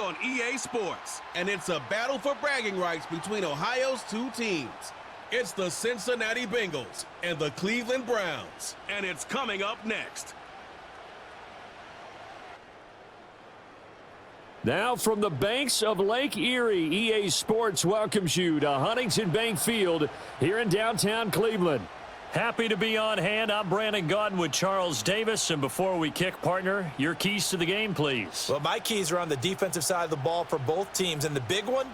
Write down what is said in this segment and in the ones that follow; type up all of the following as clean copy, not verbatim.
on EA Sports. And it's a battle for bragging rights between Ohio's two teams. It's the Cincinnati Bengals and the Cleveland Browns. And it's coming up next. Now from the banks of Lake Erie, EA Sports welcomes you to Huntington Bank Field here in downtown Cleveland. Happy to be on hand. I'm Brandon Gaudin with Charles Davis. And before we kick, partner, your keys to the game, please. Well, my keys are on the defensive side of the ball for both teams. And the big one,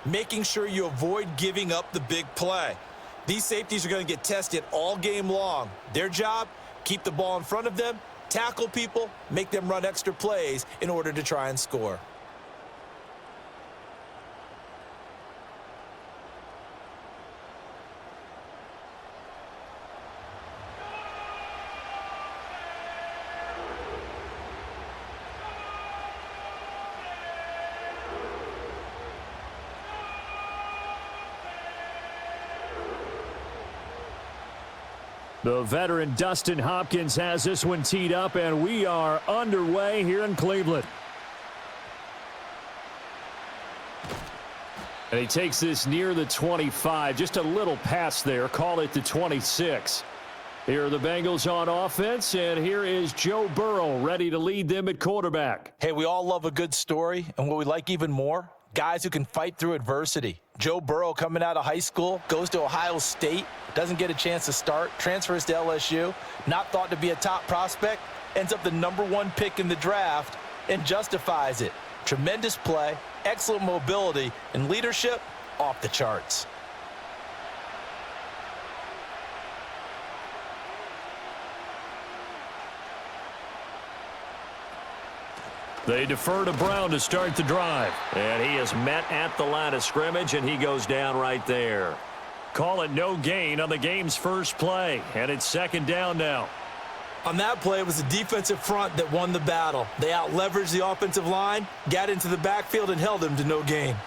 making sure you avoid giving up the big play. These safeties are going to get tested all game long. Their job, keep the ball in front of them, tackle people, make them run extra plays in order to try and score. The veteran Dustin Hopkins has this one teed up, and we are underway here in Cleveland. And he takes this near the 25, just a little pass there, call it the 26. Here are the Bengals on offense, and here is Joe Burrow ready to lead them at quarterback. Hey, we all love a good story, and what we like even more, guys who can fight through adversity. Joe Burrow coming out of high school, goes to Ohio State, doesn't get a chance to start, transfers to LSU, not thought to be a top prospect, ends up the #1 pick in the draft, and justifies it. Tremendous play, excellent mobility, and leadership off the charts. They defer to Brown to start the drive. And he is met at the line of scrimmage, and he goes down right there. Call it no gain on the game's first play, and it's second down now. On that play, it was the defensive front that won the battle. They out-leveraged the offensive line, got into the backfield, and held them to no gain.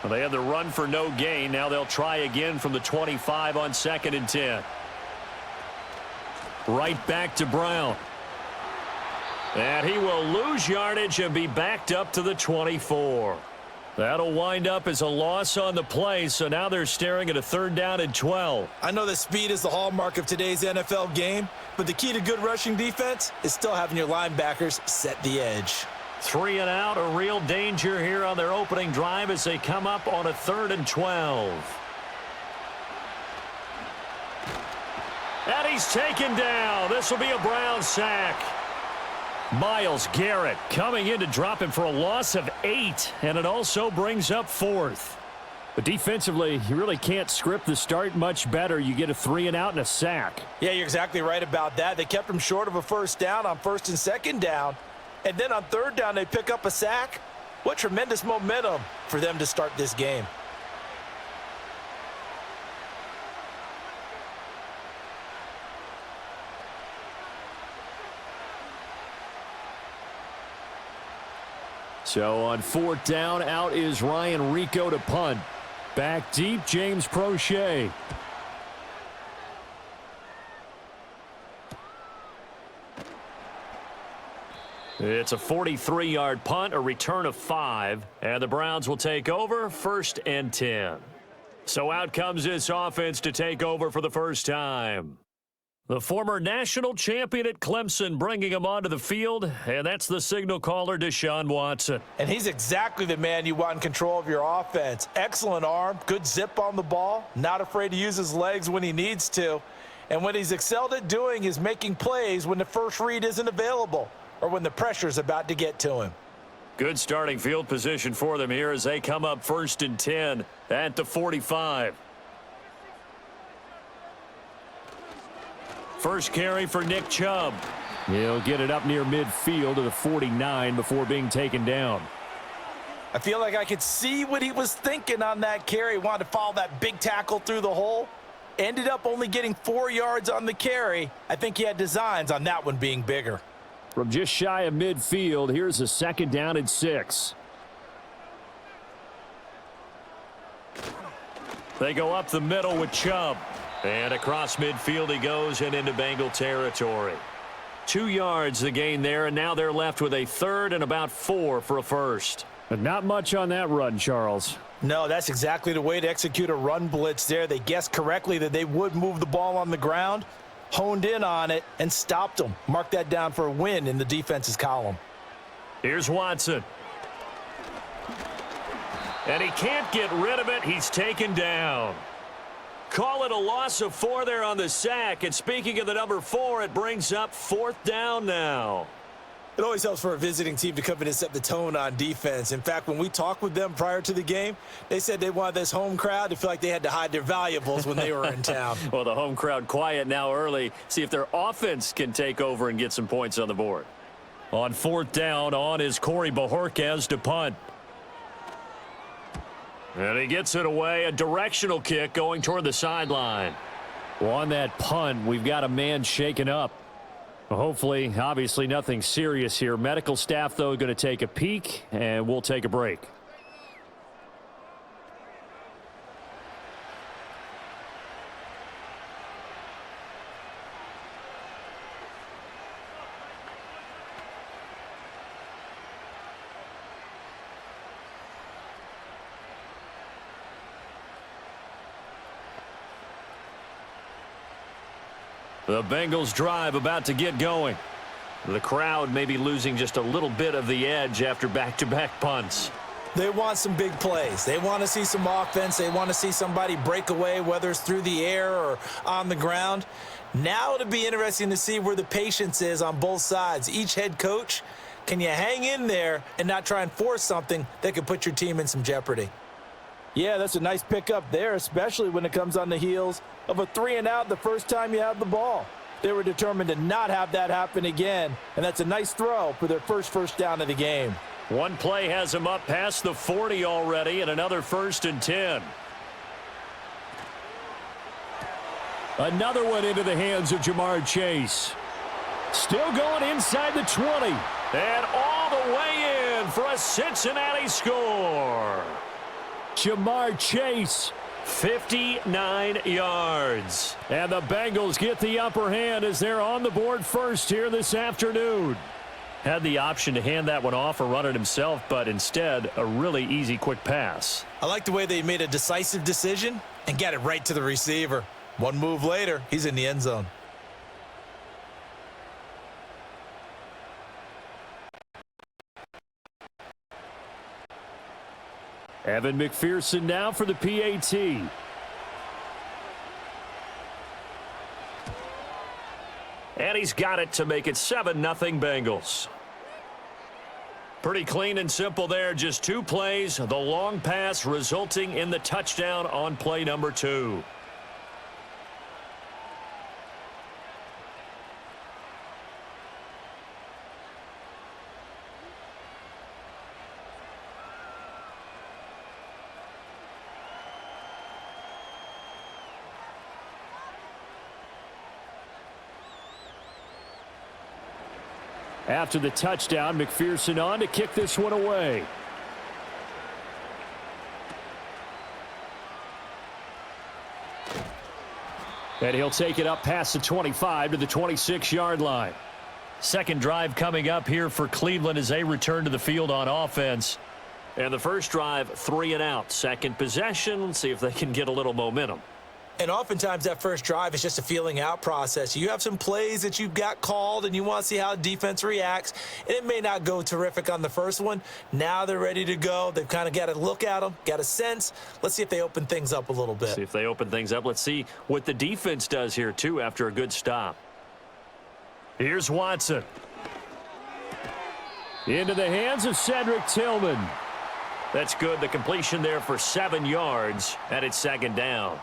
Well, they had the run for no gain. Now they'll try again from the 25 on 2nd and 10. Right back to Brown. And he will lose yardage and be backed up to the 24. That'll wind up as a loss on the play, so now they're staring at a 3rd down and 12. I know that speed is the hallmark of today's NFL game, but the key to good rushing defense is still having your linebackers set the edge. 3 and out, a real danger here on their opening drive as they come up on a 3rd and 12. And he's taken down. This will be a Brown sack. Myles Garrett coming in to drop him for a loss of 8, and it also brings up 4th. But defensively, you really can't script the start much better. You get a 3 and out and a sack. Yeah, you're exactly right about that. They kept him short of a 1st down on 1st and 2nd down, and then on 3rd down they pick up a sack. What tremendous momentum for them to start this game. So on 4th down, out is Ryan Rico to punt. Back deep, James Prochet. It's a 43-yard punt, a return of 5, and the Browns will take over 1st and 10. So out comes this offense to take over for the first time. The former national champion at Clemson bringing him onto the field, and that's the signal caller, Deshaun Watson. And he's exactly the man you want in control of your offense. Excellent arm, good zip on the ball, not afraid to use his legs when he needs to. And what he's excelled at doing is making plays when the first read isn't available or when the pressure's about to get to him. Good starting field position for them here as they come up 1st and 10 at the 45. First carry for Nick Chubb. He'll get it up near midfield to the 49 before being taken down. I feel like I could see what he was thinking on that carry. Wanted to follow that big tackle through the hole. Ended up only getting 4 yards on the carry. I think he had designs on that one being bigger. From just shy of midfield, here's a 2nd down and 6. They go up the middle with Chubb. And across midfield he goes and into Bengal territory. 2 yards the gain there, and now they're left with a 3rd and about 4 for a first. But not much on that run, Charles. No, that's exactly the way to execute a run blitz there. They guessed correctly that they would move the ball on the ground, honed in on it, and stopped them. Mark that down for a win in the defense's column. Here's Watson. And he can't get rid of it. He's taken down. Call it a loss of 4 there on the sack. And speaking of the number 4, it brings up 4th down now. It always helps for a visiting team to come in and set the tone on defense. In fact, when we talked with them prior to the game, they said they wanted this home crowd to feel like they had to hide their valuables when they were in town. Well, the home crowd quiet now early. See if their offense can take over and get some points on the board. On 4th down, on is Corey Bojorquez to punt. And he gets it away. A directional kick going toward the sideline. Well, on that punt, we've got a man shaken up. Hopefully, obviously nothing serious here. Medical staff, though, going to take a peek, and we'll take a break. The Bengals drive about to get going. The crowd may be losing just a little bit of the edge after back-to-back punts. They want some big plays. They want to see some offense. They want to see somebody break away, whether it's through the air or on the ground. Now it'll be interesting to see where the patience is on both sides. Each head coach, can you hang in there and not try and force something that could put your team in some jeopardy? Yeah, that's a nice pickup there, especially when it comes on the heels of a 3-and-out the first time you have the ball. They were determined to not have that happen again, and that's a nice throw for their first down of the game. One play has him up past the 40 already, and another 1st and 10. Another one into the hands of Jamar Chase. Still going inside the 20. And all the way in for a Cincinnati score. Jamar Chase, 59 yards. And the Bengals get the upper hand as they're on the board first here this afternoon. Had the option to hand that one off or run it himself, but instead a really easy quick pass. I like the way they made a decisive decision and got it right to the receiver. One move later, he's in the end zone. Evan McPherson now for the PAT. And he's got it to make it 7-0 Bengals. Pretty clean and simple there. Just 2 plays. The long pass resulting in the touchdown on play number 2. After the touchdown, McPherson on to kick this one away. And he'll take it up past the 25 to the 26-yard line. Second drive coming up here for Cleveland as they return to the field on offense. And the first drive, 3-and-out. Second possession, let's see if they can get a little momentum. And oftentimes that first drive is just a feeling out process. You have some plays that you've got called and you want to see how defense reacts. And it may not go terrific on the first one. Now they're ready to go. They've kind of got to look at them, got a sense. Let's see if they open things up a little bit. See if they open things up. Let's see what the defense does here, too, after a good stop. Here's Watson. Into the hands of Cedric Tillman. That's good. The completion there for 7 yards, and it's 2nd down.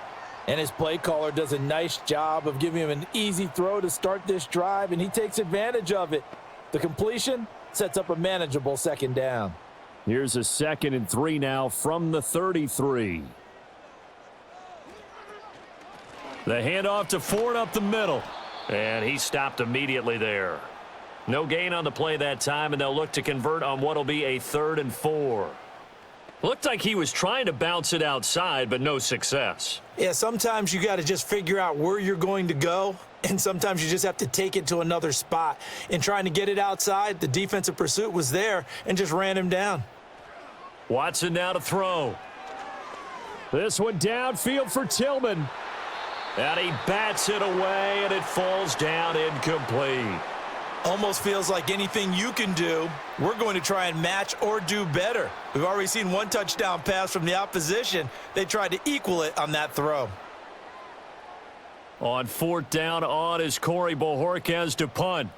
And his play caller does a nice job of giving him an easy throw to start this drive, and he takes advantage of it. The completion sets up a manageable 2nd down. Here's a 2nd and 3 now from the 33. The handoff to Ford up the middle. And he stopped immediately there. No gain on the play that time, and they'll look to convert on what will be a 3rd and 4. Looked like he was trying to bounce it outside, but no success. Yeah, sometimes you got to just figure out where you're going to go, and sometimes you just have to take it to another spot. In trying to get it outside, the defensive pursuit was there and just ran him down. Watson now to throw. This one downfield for Tillman. And he bats it away, and it falls down incomplete. Almost feels like anything you can do, we're going to try and match or do better. We've already seen one touchdown pass from the opposition. They tried to equal it on that throw. On 4th down on is Corey Bojorquez to punt.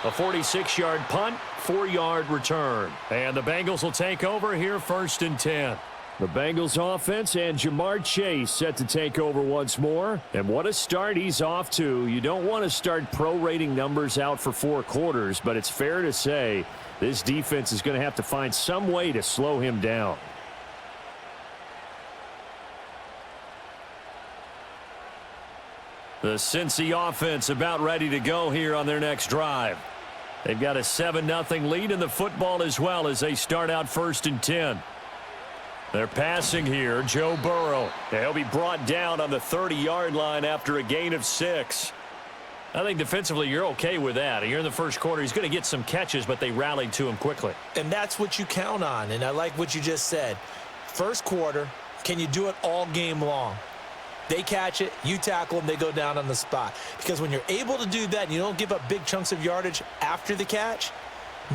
A 46-yard punt, 4-yard return. And the Bengals will take over here 1st and 10. The Bengals offense and Jamar Chase set to take over once more. And what a start he's off to. You don't want to start prorating numbers out for 4 quarters, but it's fair to say this defense is going to have to find some way to slow him down. The Cincy offense about ready to go here on their next drive. They've got a 7-0 lead in the football as well as they start out 1st and 10. They're passing here. Joe Burrow. He'll be brought down on the 30-yard line after a gain of 6. I think defensively you're okay with that. Here in the first quarter, he's going to get some catches, but they rallied to him quickly. And that's what you count on, and I like what you just said. First quarter, can you do it all game long? They catch it, you tackle them, they go down on the spot. Because when you're able to do that and you don't give up big chunks of yardage after the catch,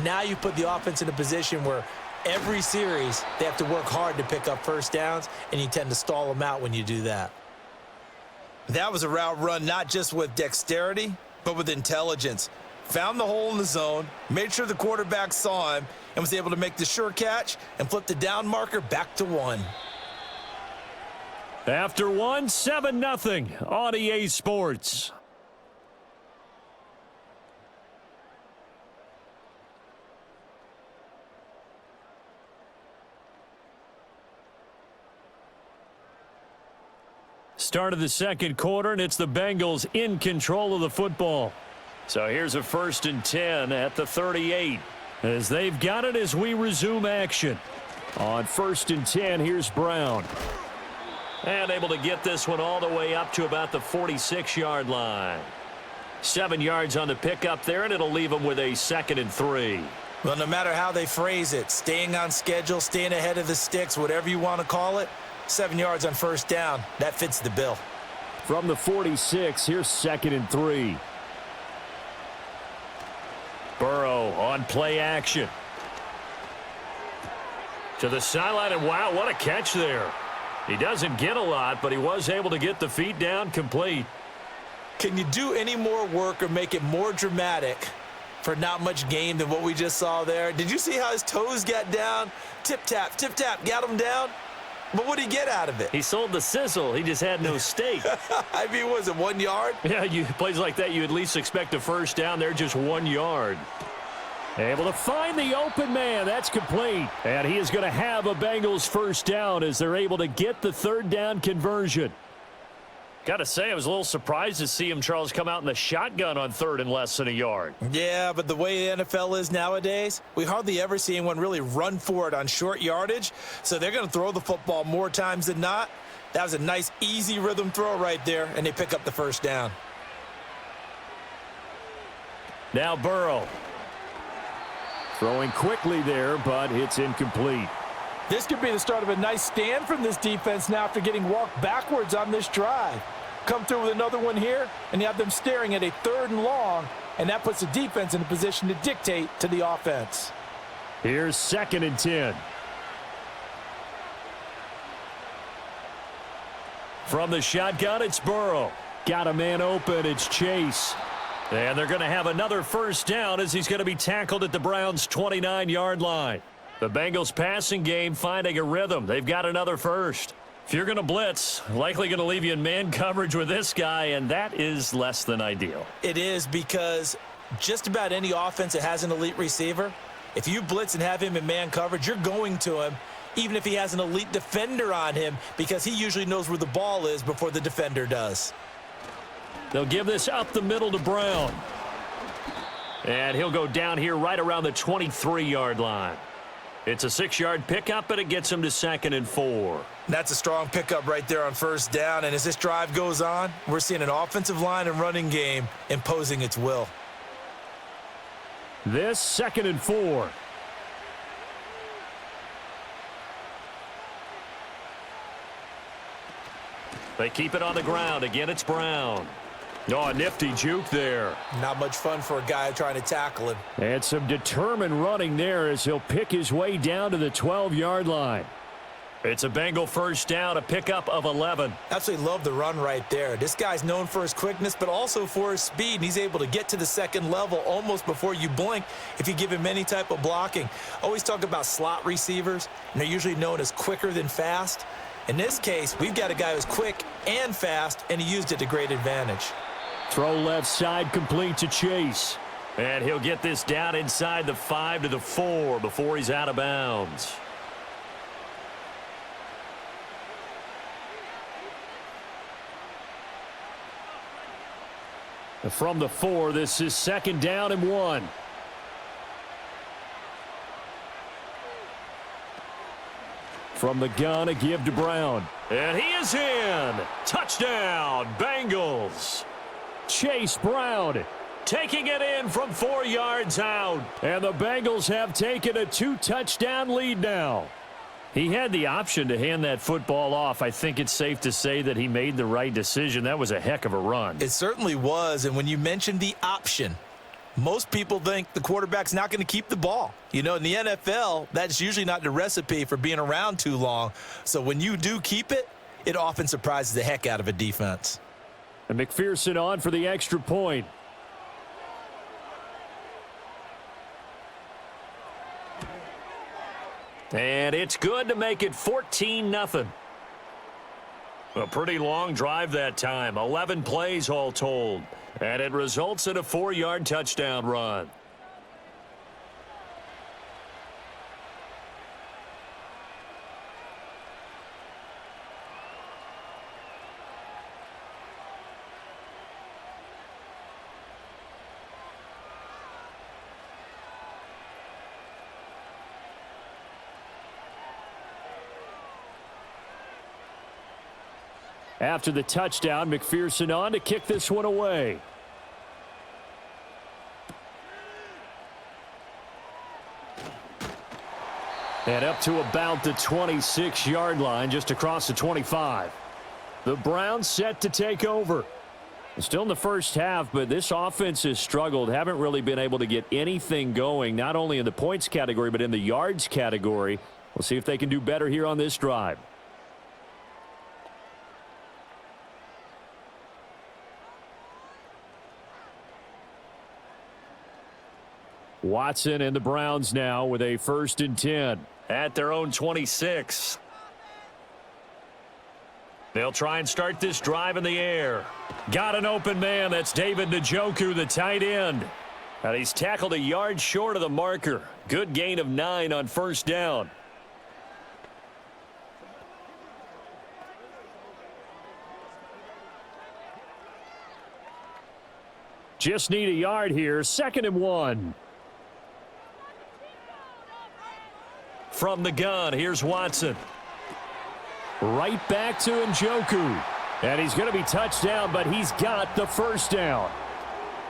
now you put the offense in a position where every series they have to work hard to pick up first downs, and you tend to stall them out when you do that. That was a route run not just with dexterity, but with intelligence. Found the hole in the zone, made sure the quarterback saw him, and was able to make the sure catch and flip the down marker back to 1. After 1, 7-0 on EA Sports. Start of the second quarter, and it's the Bengals in control of the football. So here's a 1st and 10 at the 38. As they've got it as we resume action. On 1st and 10, here's Brown. And able to get this one all the way up to about the 46-yard line. 7 yards on the pickup there, and it'll leave them with a 2nd and 3. Well, no matter how they phrase it, staying on schedule, staying ahead of the sticks, whatever you want to call it, 7 yards on 1st down, that fits the bill. From the 46, here's 2nd and 3. Burrow on play action. To the sideline, and wow, what a catch there. He doesn't get a lot, but he was able to get the feet down complete. Can you do any more work or make it more dramatic for not much gain than what we just saw there? Did you see how his toes got down? Tip-tap, got him down. But what did he get out of it? He sold the sizzle. He just had no steak. I mean, was it 1 yard? Yeah, plays like that, you at least expect a first down. They're just 1 yard. Able to find the open man. That's complete. And he is going to have a Bengals first down as they're able to get the 3rd down conversion. Got to say, I was a little surprised to see him, Charles, come out in the shotgun on 3rd and less than a yard. Yeah, but the way the NFL is nowadays, we hardly ever see anyone really run for it on short yardage. So they're going to throw the football more times than not. That was a nice, easy rhythm throw right there, and they pick up the first down. Now Burrow. Throwing quickly there, but it's incomplete. This could be the start of a nice stand from this defense now after getting walked backwards on this drive. Come through with another one here, and you have them staring at a 3rd and long, and that puts the defense in a position to dictate to the offense. Here's 2nd and 10. From the shotgun, it's Burrow. Got a man open, it's Chase. And they're going to have another first down as he's going to be tackled at the Browns' 29-yard line. The Bengals passing game finding a rhythm. They've got another first. If you're going to blitz, likely going to leave you in man coverage with this guy, and that is less than ideal. It is, because just about any offense that has an elite receiver, if you blitz and have him in man coverage, you're going to him, even if he has an elite defender on him, because he usually knows where the ball is before the defender does. They'll give this up the middle to Brown. And he'll go down here right around the 23-yard line. It's a 6-yard pickup, but it gets him to 2nd and 4. That's a strong pickup right there on first down. And as this drive goes on, we're seeing an offensive line and running game imposing its will. This 2nd and 4. They keep it on the ground. Again, it's Brown. Oh, a nifty juke there. Not much fun for a guy trying to tackle him. And some determined running there as he'll pick his way down to the 12-yard line. It's a Bengal first down, a pickup of 11. Absolutely love the run right there. This guy's known for his quickness, but also for his speed. And he's able to get to the second level almost before you blink if you give him any type of blocking. Always talk about slot receivers, and they're usually known as quicker than fast. In this case, we've got a guy who's quick and fast, and he used it to great advantage. Throw left side complete to Chase. And he'll get this down inside the 5 to the 4 before he's out of bounds. From the 4, this is 2nd down and 1. From the gun, a give to Brown. And he is in. Touchdown, Bengals. Chase Brown taking it in from 4 yards out. And the Bengals have taken a 2-touchdown lead now. He had the option to hand that football off. I think it's safe to say that he made the right decision. That was a heck of a run. It certainly was. And when you mentioned the option, most people think the quarterback's not going to keep the ball. You know, in the NFL, that's usually not the recipe for being around too long. So when you do keep it, it often surprises the heck out of a defense. And McPherson on for the extra point. And it's good to make it 14-0. A pretty long drive that time. 11 plays all told. And it results in a 4-yard touchdown run. After the touchdown, McPherson on to kick this one away. And up to about the 26-yard line, just across the 25. The Browns set to take over. Still in the first half, but this offense has struggled. Haven't really been able to get anything going, not only in the points category, but in the yards category. We'll see if they can do better here on this drive. Watson and the Browns now with a 1st and 10 at their own 26. They'll try and start this drive in the air. Got an open man. That's David Njoku, the tight end. And he's tackled a yard short of the marker. Good gain of 9 on 1st down. Just need a yard here. 2nd and 1. From the gun, here's Watson. Right back to Njoku. And he's going to be touched down, but he's got the 1st down.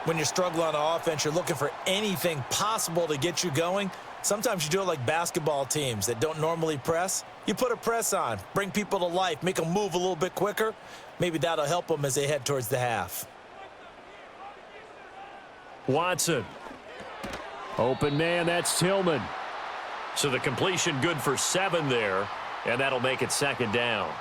When you're struggling on offense, you're looking for anything possible to get you going. Sometimes you do it like basketball teams that don't normally press. You put a press on, bring people to life, make them move a little bit quicker. Maybe that'll help them as they head towards the half. Watson. Open man, that's Tillman. So the completion good for 7 there, and that'll make it 2nd down.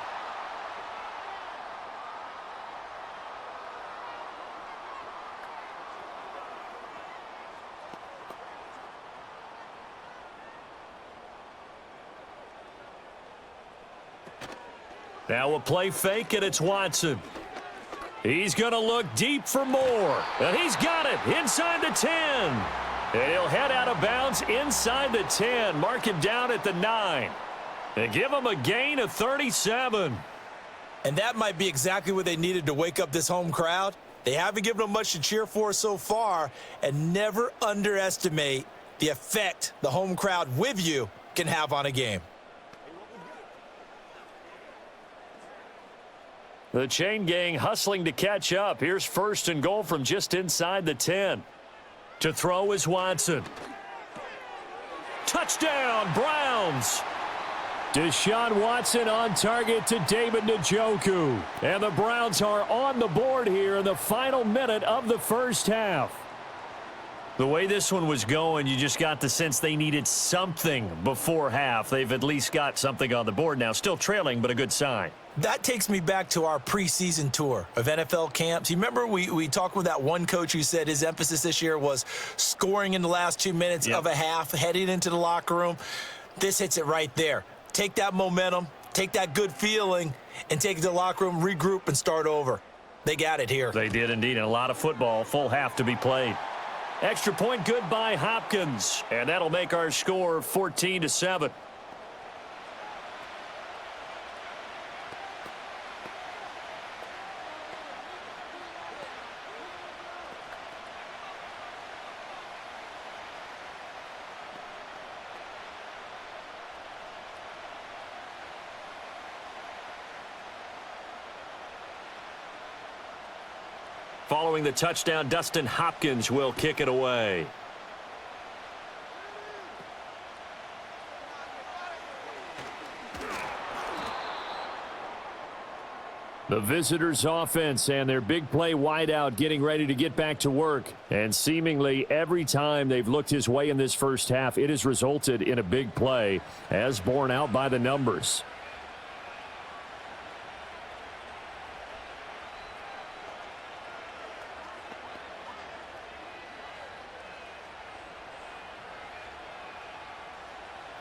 Now a play fake, and it's Watson. He's going to look deep for more. And he's got it inside the 10. And he'll head out of bounds inside the 10. Mark him down at the 9. And give him a gain of 37. And that might be exactly what they needed to wake up this home crowd. They haven't given them much to cheer for so far. And never underestimate the effect the home crowd with you can have on a game. The chain gang hustling to catch up. Here's 1st and goal from just inside the 10. To throw is Watson. Touchdown, Browns! Deshaun Watson on target to David Njoku. And the Browns are on the board here in the final minute of the first half. The way this one was going, you just got the sense they needed something before half. They've at least got something on the board now. Still trailing, but a good sign. That takes me back to our preseason tour of NFL camps. You remember we talked with that one coach who said his emphasis this year was scoring in the last 2 minutes of a half, heading into the locker room. This hits it right there. Take that momentum, take that good feeling, and take it to the locker room, regroup, and start over. They got it here. They did indeed, and a lot of football, full half to be played. Extra point good by Hopkins, and that'll make our score 14-7. Following the touchdown, Dustin Hopkins will kick it away. The visitors' offense and their big play wideout getting ready to get back to work. And seemingly every time they've looked his way in this first half, it has resulted in a big play, as borne out by the numbers.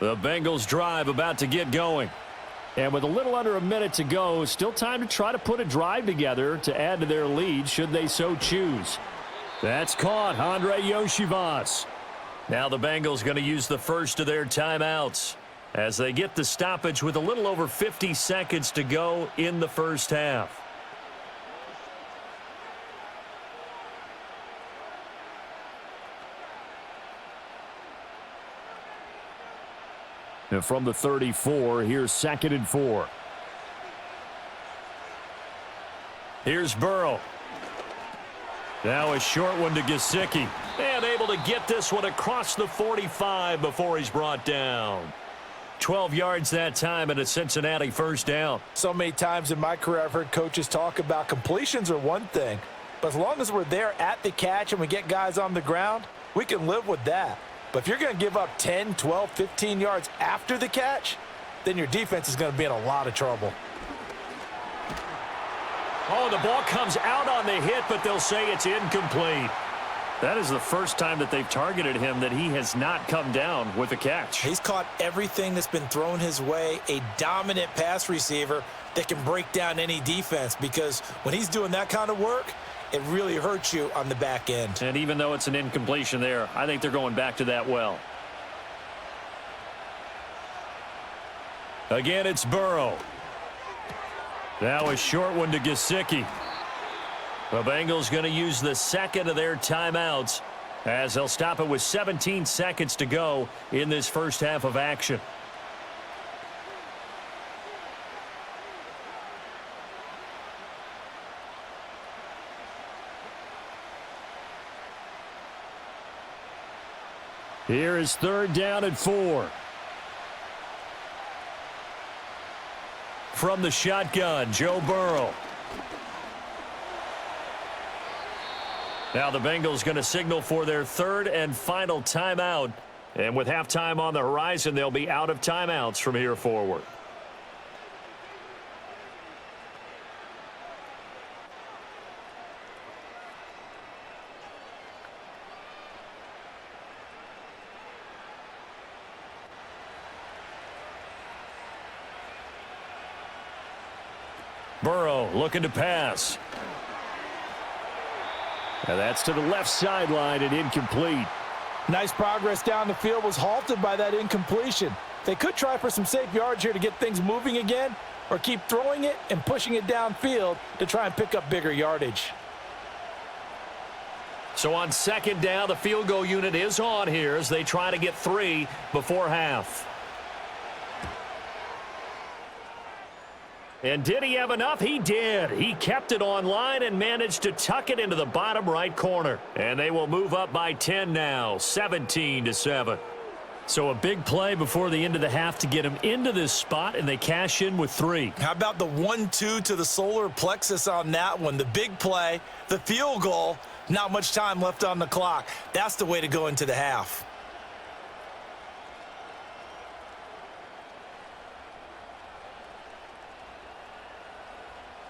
The Bengals drive about to get going. And with a little under a minute to go, still time to try to put a drive together to add to their lead should they so choose. That's caught, Andre Yoshivas. Now the Bengals going to use the first of their timeouts as they get the stoppage with a little over 50 seconds to go in the first half. And from the 34, here's 2nd and 4. Here's Burrow. Now a short one to Gesicki. And able to get this one across the 45 before he's brought down. 12 yards that time and a Cincinnati first down. So many times in my career I've heard coaches talk about completions are one thing, but as long as we're there at the catch and we get guys on the ground, we can live with that. But if you're going to give up 10, 12, 15 yards after the catch, then your defense is going to be in a lot of trouble. Oh, the ball comes out on the hit, but they'll say it's incomplete. That is the first time that they've targeted him that he has not come down with a catch. He's caught everything that's been thrown his way, a dominant pass receiver that can break down any defense, because when he's doing that kind of work, it really hurts you on the back end. And even though it's an incompletion there, I think they're going back to that well. Again, it's Burrow. Now a short one to Gesicki. The Bengals going to use the second of their timeouts as they'll stop it with 17 seconds to go in this first half of action. Here is 3rd down and 4. From the shotgun, Joe Burrow. Now the Bengals going to signal for their 3rd and final timeout. And with halftime on the horizon, they'll be out of timeouts from here forward. Burrow looking to pass. And that's to the left sideline and incomplete. Nice progress down the field was halted by that incompletion. They could try for some safe yards here to get things moving again, or keep throwing it and pushing it downfield to try and pick up bigger yardage. So on 2nd down, the field goal unit is on here as they try to get 3 before half. And did he have enough? He did. He kept it online and managed to tuck it into the bottom right corner. And they will move up by 10 now, 17-7. So a big play before the end of the half to get him into this spot, and they cash in with 3. How about the 1-2 to the solar plexus on that one? The big play, the field goal, not much time left on the clock. That's the way to go into the half.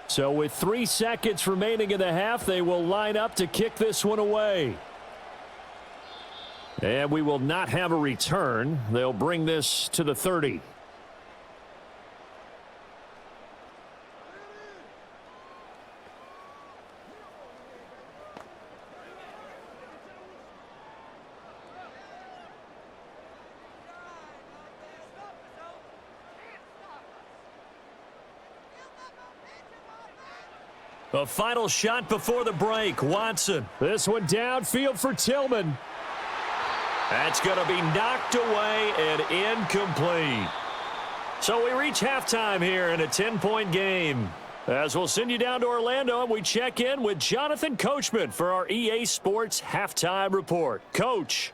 So with 3 seconds remaining in the half, they will line up to kick this one away. And we will not have a return. They'll bring this to the 30. A final shot before the break. Watson. This one downfield for Tillman. That's going to be knocked away and incomplete. So we reach halftime here in a 10-point game. As we'll send you down to Orlando, and we check in with Jonathan Coachman for our EA Sports Halftime Report. Coach.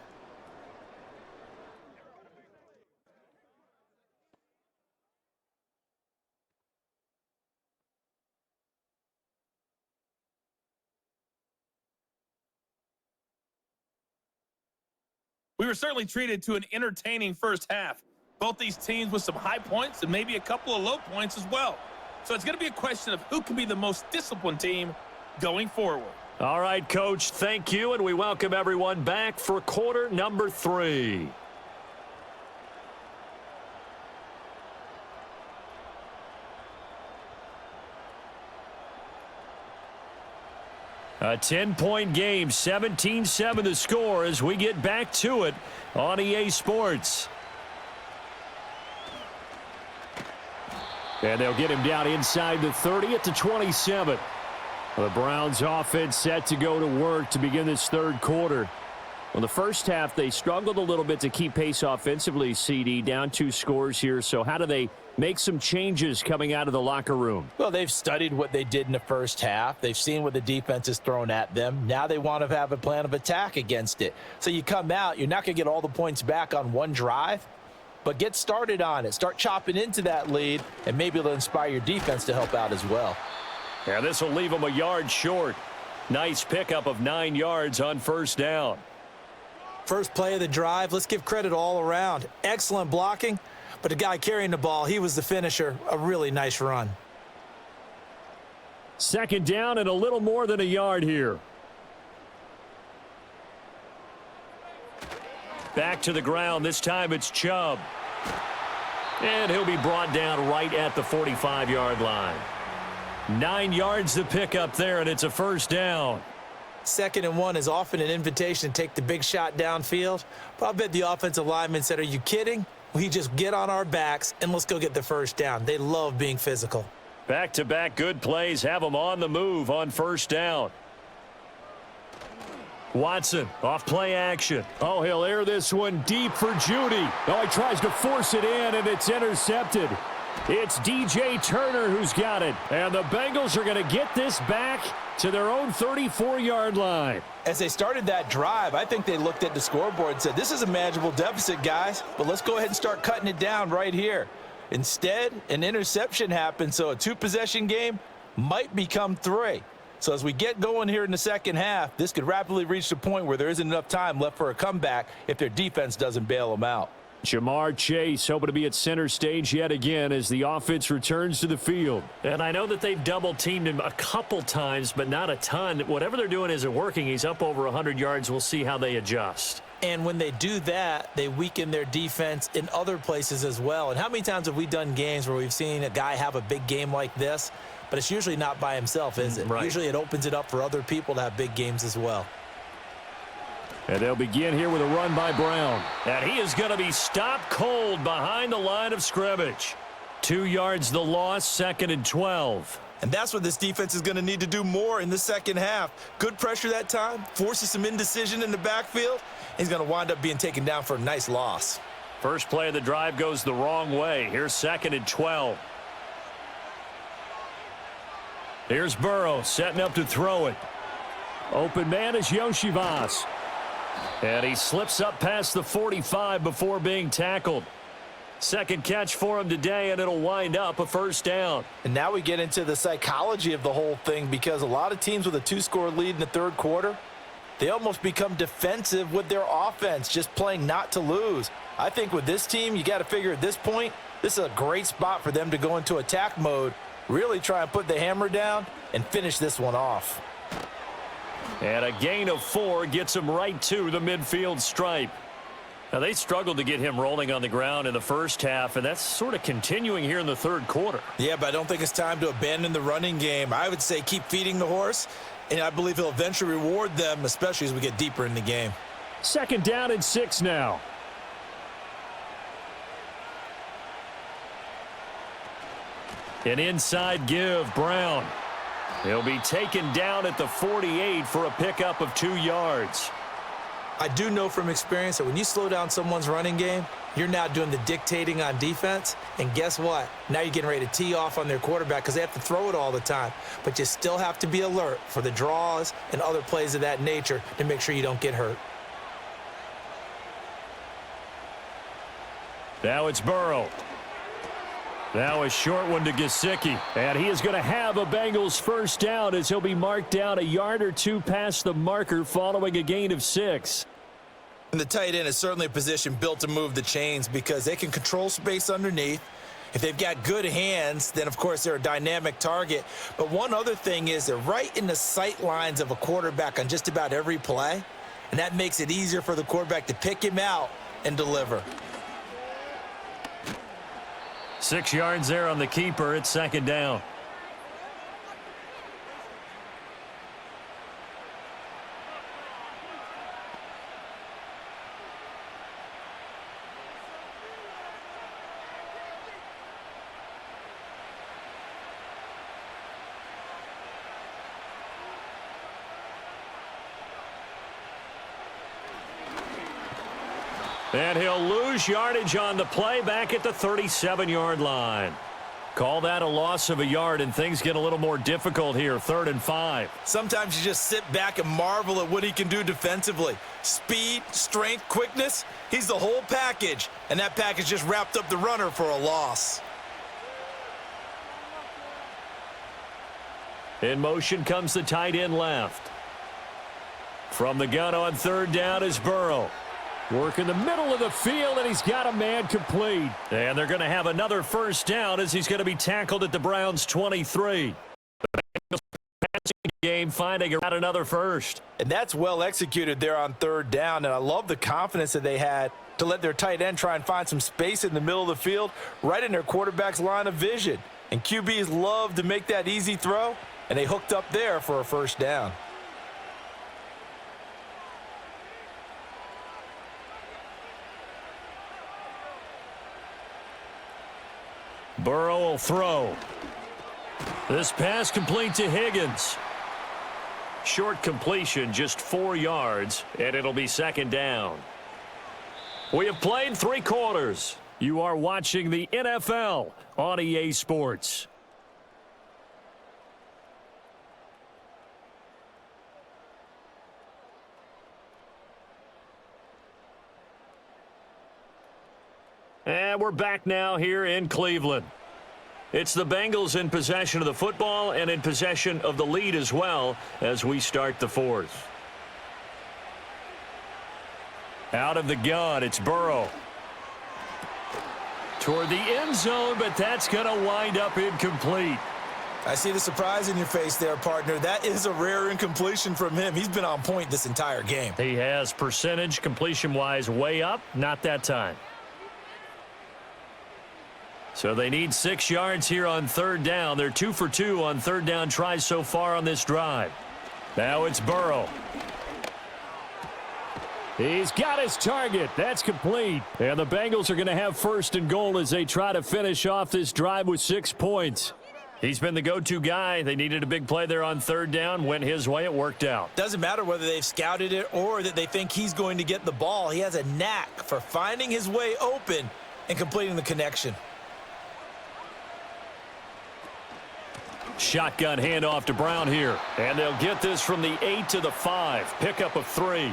We were certainly treated to an entertaining first half. Both these teams with some high points and maybe a couple of low points as well. So it's going to be a question of who can be the most disciplined team going forward. All right, Coach, thank you, and we welcome everyone back for quarter number 3. A 10-point game, 17-7 the score as we get back to it on EA Sports. And they'll get him down inside the 30 at the 27. The Browns offense set to go to work to begin this third quarter. Well, the first half, they struggled a little bit to keep pace offensively, CD, down 2 scores here. So how do they make some changes coming out of the locker room? Well, they've studied what they did in the first half. They've seen what the defense has thrown at them. Now they want to have a plan of attack against it. So you come out, you're not going to get all the points back on one drive, but get started on it. Start chopping into that lead, and maybe it'll inspire your defense to help out as well. Yeah, this will leave them a yard short. Nice pickup of 9 yards on first down. First play of the drive, let's give credit all around. Excellent blocking, but the guy carrying the ball, he was the finisher. A really nice run. Second down and a little more than a yard here. Back to the ground. This time it's Chubb. And he'll be brought down right at the 45-yard line. 9 yards to pick up there, and it's a first down. 2nd and 1 is often an invitation to take the big shot downfield. But I bet the offensive lineman said, are you kidding? We just get on our backs and let's go get the first down. They love being physical. Back-to-back good plays have them on the move on first down. Watson off play action. Oh, he'll air this one deep for Judy. Oh, he tries to force it in, and it's intercepted. It's DJ Turner who's got it. And the Bengals are going to get this back to their own 34-yard line. As they started that drive, I think they looked at the scoreboard and said, this is a manageable deficit, guys, but let's go ahead and start cutting it down right here. Instead, an interception happened, so a 2-possession game might become 3. So as we get going here in the second half, this could rapidly reach the point where there isn't enough time left for a comeback if their defense doesn't bail them out. Jamar Chase hoping to be at center stage yet again as the offense returns to the field. And I know that they've double-teamed him a couple times, but not a ton. Whatever they're doing isn't working. He's up over 100 yards. We'll see how they adjust. And when they do that, they weaken their defense in other places as well. And how many times have we done games where we've seen a guy have a big game like this, but it's usually not by himself, is it? Right. Usually it opens it up for other people to have big games as well. And they'll begin here with a run by Brown. And he is going to be stopped cold behind the line of scrimmage. 2 yards the loss, 2nd and 12. And that's what this defense is going to need to do more in the second half. Good pressure that time, forces some indecision in the backfield. He's going to wind up being taken down for a nice loss. First play of the drive goes the wrong way. Here's 2nd and 12. Here's Burrow setting up to throw it. Open man is Yoshivas. And he slips up past the 45 before being tackled. Second catch for him today, and it'll wind up a first down. And now we get into the psychology of the whole thing, because a lot of teams with a 2-score lead in the third quarter, they almost become defensive with their offense, just playing not to lose. I think with this team, you got to figure at this point, this is a great spot for them to go into attack mode, really try and put the hammer down and finish this one off. And a gain of 4 gets him right to the midfield stripe. Now, they struggled to get him rolling on the ground in the first half, and that's sort of continuing here in the third quarter. Yeah, but I don't think it's time to abandon the running game. I would say keep feeding the horse, and I believe he'll eventually reward them, especially as we get deeper in the game. Second down and 6 now. An inside give, Brown. He'll be taken down at the 48 for a pickup of 2 yards. I do know from experience that when you slow down someone's running game, you're now doing the dictating on defense. And guess what? Now you're getting ready to tee off on their quarterback because they have to throw it all the time. But you still have to be alert for the draws and other plays of that nature to make sure you don't get hurt. Now it's Burrow. Now a short one to Gesicki. And he is going to have a Bengals first down as he'll be marked down a yard or 2 past the marker following a gain of 6. And the tight end is certainly a position built to move the chains because they can control space underneath. If they've got good hands, then, of course, they're a dynamic target. But one other thing is they're right in the sight lines of a quarterback on just about every play, and that makes it easier for the quarterback to pick him out and deliver. 6 yards there on the keeper. It's second down. And he'll lose yardage on the play back at the 37-yard line. Call that a loss of a yard, and things get a little more difficult here, 3rd and 5. Sometimes you just sit back and marvel at what he can do defensively. Speed, strength, quickness, he's the whole package. And that package just wrapped up the runner for a loss. In motion comes the tight end left. From the gun on 3rd down is Burrow. Work in the middle of the field, and he's got a man complete. And they're going to have another first down as he's going to be tackled at the Browns' 23. The Bengals passing game finding around another first. And that's well executed there on 3rd down, and I love the confidence that they had to let their tight end try and find some space in the middle of the field, right in their quarterback's line of vision. And QBs love to make that easy throw, and they hooked up there for a first down. Burrow will throw. This pass complete to Higgins. Short completion, just 4 yards, and it'll be second down. We have played 3 quarters. You are watching the NFL on EA Sports. And we're back now here in Cleveland. It's the Bengals in possession of the football and in possession of the lead as well as we start the 4th. Out of the gun, it's Burrow. Toward the end zone, but that's going to wind up incomplete. I see the surprise in your face there, partner. That is a rare incompletion from him. He's been on point this entire game. He has percentage completion-wise way up, not that time. So they need 6 yards here on 3rd down. They're 2 for 2 on 3rd down tries so far on this drive. Now it's Burrow. He's got his target. That's complete. And the Bengals are going to have 1st and goal as they try to finish off this drive with 6 points. He's been the go-to guy. They needed a big play there on 3rd down. Went his way. It worked out. Doesn't matter whether they've scouted it or that they think he's going to get the ball. He has a knack for finding his way open and completing the connection. Shotgun handoff to Brown here. And they'll get this from the 8 to the 5. Pickup of 3.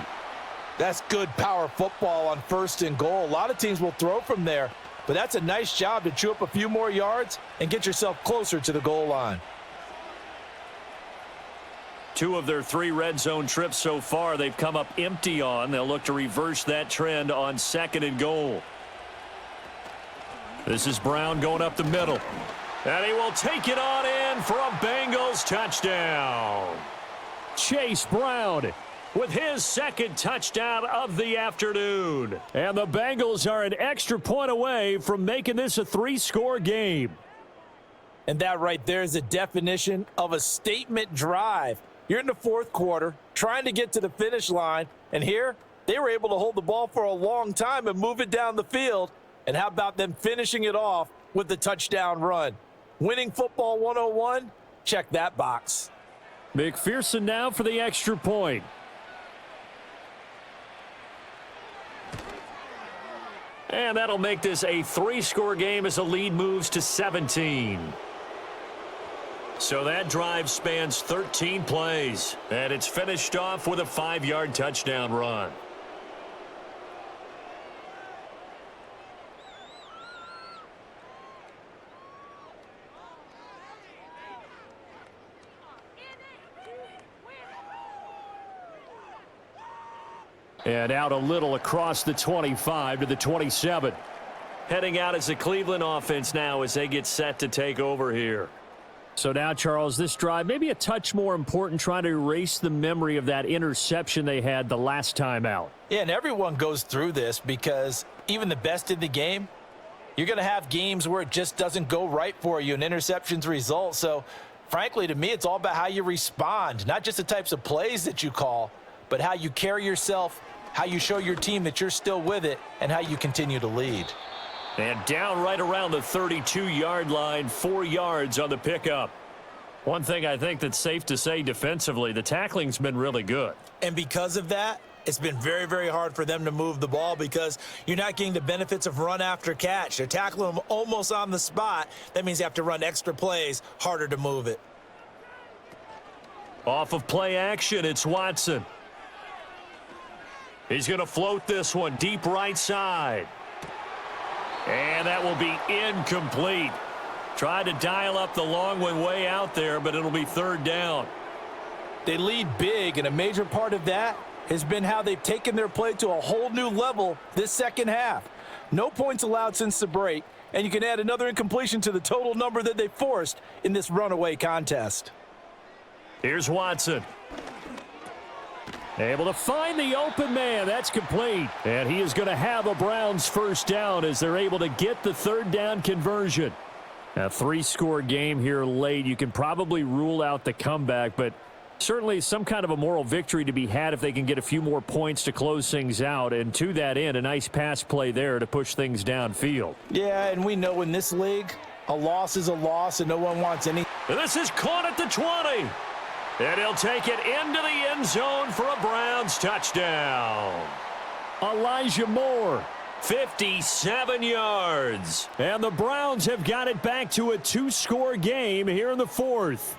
That's good power football on 1st and goal. A lot of teams will throw from there, but that's a nice job to chew up a few more yards and get yourself closer to the goal line. 2 of their 3 red zone trips so far they've come up empty on. They'll look to reverse that trend on 2nd and goal. This is Brown going up the middle. And he will take it on in for a Bengals touchdown. Chase Brown with his 2nd touchdown of the afternoon. And the Bengals are an extra point away from making this a 3-score game. And that right there is the definition of a statement drive. You're in the 4th quarter, trying to get to the finish line, and here they were able to hold the ball for a long time and move it down the field. And how about them finishing it off with the touchdown run? Winning football 101? Check that box. McPherson now for the extra point. And that'll make this a 3-score game as the lead moves to 17. So that drive spans 13 plays, and it's finished off with a 5-yard touchdown run. And out a little across the 25 to the 27. Heading out as the Cleveland offense now as they get set to take over here. So now, Charles, this drive maybe a touch more important, trying to erase the memory of that interception they had the last time out. Yeah, and everyone goes through this because even the best in the game, you're going to have games where it just doesn't go right for you and interceptions result. So, frankly, to me, it's all about how you respond, not just the types of plays that you call, but how you carry yourself, how you show your team that you're still with it, and how you continue to lead. And down right around the 32-yard line, 4 yards on the pickup. One thing I think that's safe to say defensively, the tackling's been really good. And because of that, it's been very, very hard for them to move the ball because you're not getting the benefits of run after catch. They're tackling them almost on the spot. That means you have to run extra plays, harder to move it. Off of play action, it's Watson. He's going to float this one deep right side. And that will be incomplete. Tried to dial up the long one way out there, but it'll be 3rd down. They lead big, and a major part of that has been how they've taken their play to a whole new level this second half. No points allowed since the break, and you can add another incompletion to the total number that they forced in this runaway contest. Here's Watson. Able to find the open man. That's complete. And he is going to have a Browns 1st down as they're able to get the 3rd down conversion. A 3-score game here late. You can probably rule out the comeback, but certainly some kind of a moral victory to be had if they can get a few more points to close things out. And to that end, a nice pass play there to push things downfield. Yeah, and we know in this league, a loss is a loss, and no one wants any. And this is caught at the 20. And he'll take it into the end zone for a Browns touchdown. Elijah Moore, 57 yards. And the Browns have got it back to a 2-score game here in the 4th.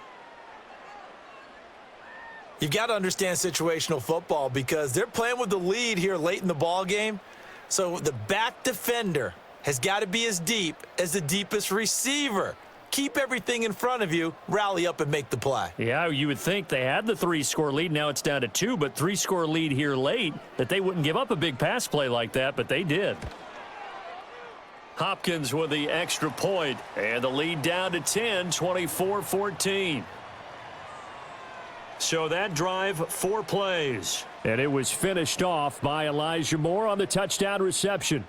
You've got to understand situational football because they're playing with the lead here late in the ball game. So the back defender has got to be as deep as the deepest receiver. Keep everything in front of you, rally up and make the play. Yeah, you would think they had the 3-score lead. Now it's down to 2, but 3-score lead here late, that they wouldn't give up a big pass play like that, but they did. Hopkins with the extra point, and the lead down to 10, 24-14. So that drive, 4 plays. And it was finished off by Elijah Moore on the touchdown reception.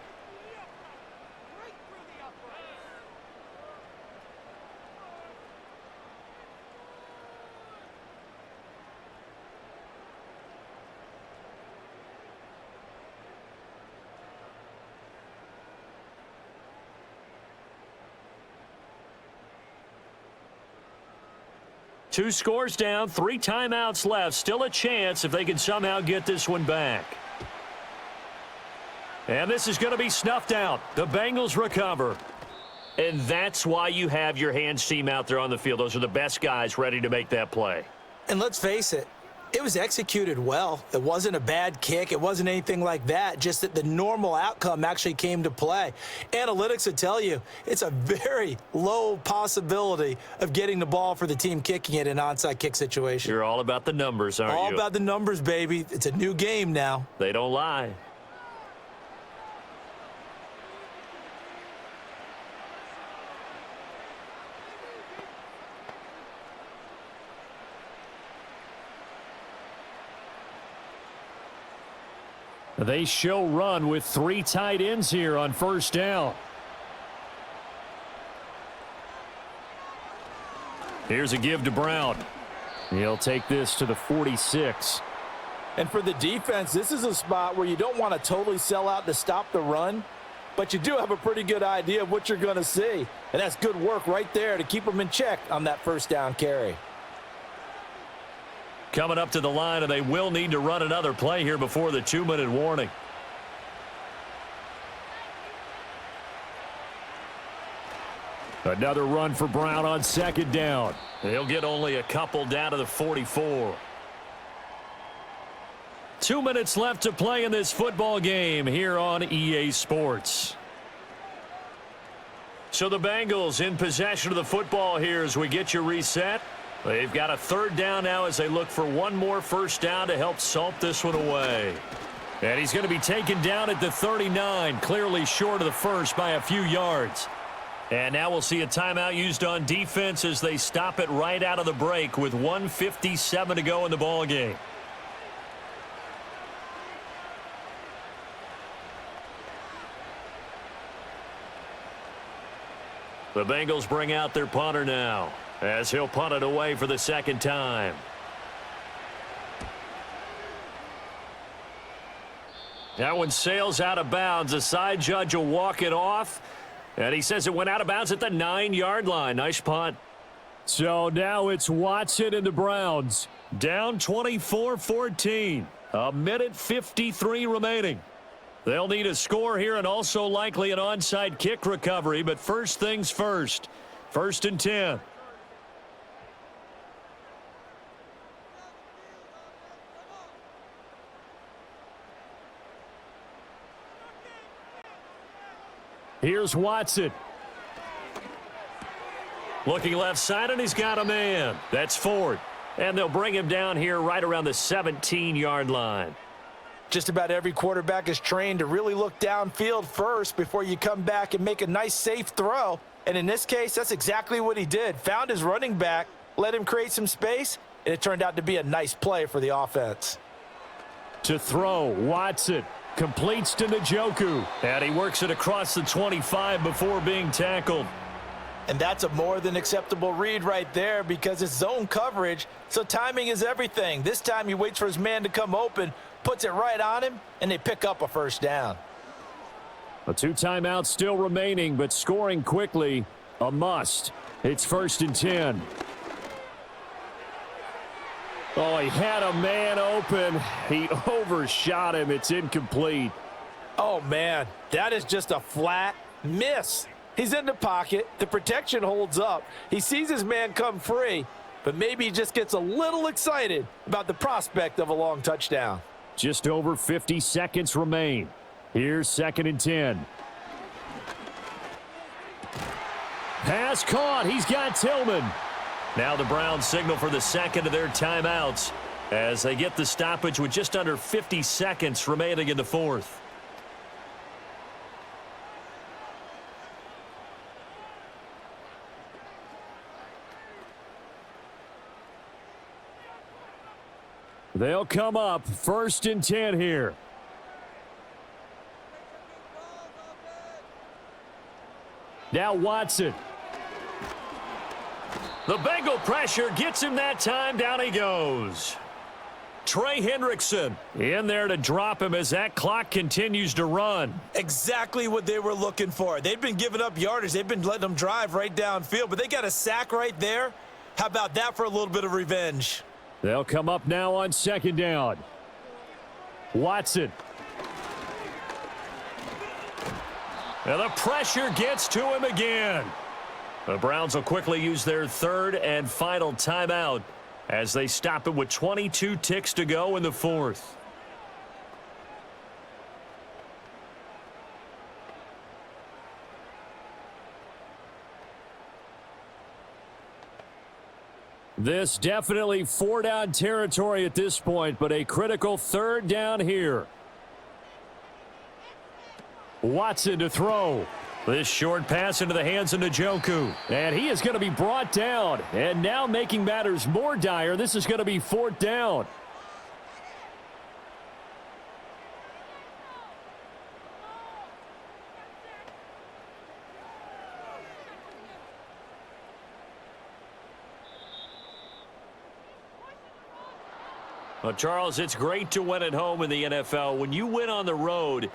Two scores down, 3 timeouts left. Still a chance if they can somehow get this one back. And this is going to be snuffed out. The Bengals recover. And that's why you have your hands team out there on the field. Those are the best guys ready to make that play. And let's face it, it was executed well. It wasn't a bad kick. It wasn't anything like that, just that the normal outcome actually came to play. Analytics would tell you it's a very low possibility of getting the ball for the team kicking it in an onside kick situation. You're all about the numbers, aren't you? All about the numbers, baby. It's a new game now. They don't lie. They show run with 3 tight ends here on first down. Here's a give to Brown. He'll take this to the 46. And for the defense, this is a spot where you don't want to totally sell out to stop the run, but you do have a pretty good idea of what you're going to see. And that's good work right there to keep them in check on that first down carry. Coming up to the line, and they will need to run another play here before the 2-minute warning. Another run for Brown on second down. He'll get only a couple down to the 44. 2 minutes left to play in this football game here on EA Sports. So the Bengals in possession of the football here as we get you reset. They've got a third down now as they look for one more first down to help salt this one away. And he's going to be taken down at the 39, clearly short of the first by a few yards. And now we'll see a timeout used on defense as they stop it right out of the break with 1:57 to go in the ball game. The Bengals bring out their punter now, as he'll punt it away for the second time. That one sails out of bounds. The side judge will walk it off, and he says it went out of bounds at the 9-yard line. Nice punt. So now it's Watson and the Browns. Down 24-14. 1:53 remaining. They'll need a score here and also likely an onside kick recovery, but first things first. 1st and 10. Here's Watson. Looking left side, and he's got a man. That's Ford. And they'll bring him down here right around the 17-yard line. Just about every quarterback is trained to really look downfield first before you come back and make a nice, safe throw. And in this case, that's exactly what he did. Found his running back, let him create some space, and it turned out to be a nice play for the offense. To throw, Watson completes to Njoku. And he works it across the 25 before being tackled. And that's a more than acceptable read right there because it's zone coverage, so timing is everything. This time he waits for his man to come open, puts it right on him, and they pick up a first down. A 2 timeouts still remaining, but scoring quickly, a must. It's 1st and 10. Oh, he had a man open. He overshot him. It's incomplete. Oh, man, that is just a flat miss. He's in the pocket. The protection holds up. He sees his man come free, but maybe he just gets a little excited about the prospect of a long touchdown. Just over 50 seconds remain. Here's 2nd and 10. Pass caught. He's got Tillman. Now the Browns signal for the second of their timeouts as they get the stoppage with just under 50 seconds remaining in the fourth. They'll come up 1st and 10 here. Now Watson. The Bengal pressure gets him that time. Down he goes. Trey Hendrickson in there to drop him as that clock continues to run. Exactly what they were looking for. They've been giving up yardage. They've been letting them drive right downfield, but they got a sack right there. How about that for a little bit of revenge? They'll come up now on 2nd down. Watson. And the pressure gets to him again. The Browns will quickly use their third and final timeout as they stop it with 22 ticks to go in the fourth. This definitely four-down territory at this point, but a critical third down here. Watson to throw. This short pass into the hands of Njoku. And he is going to be brought down. And now making matters more dire, this is going to be fourth down. Well, Charles, it's great to win at home in the NFL. When you win on the road,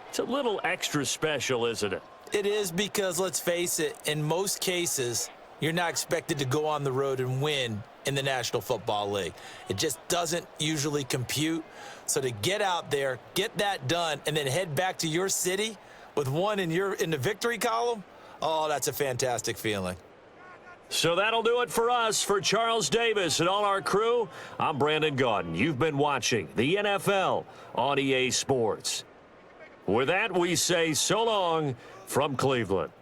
it's a little extra special, isn't it? It is, because let's face it, in most cases, you're not expected to go on the road and win in the National Football League. It just doesn't usually compute. So to get out there, get that done, and then head back to your city with one in the victory column, oh, that's a fantastic feeling. So that'll do it for us. For Charles Davis and all our crew, I'm Brandon Gaudin. You've been watching the NFL on EA Sports. With that, we say so long from Cleveland.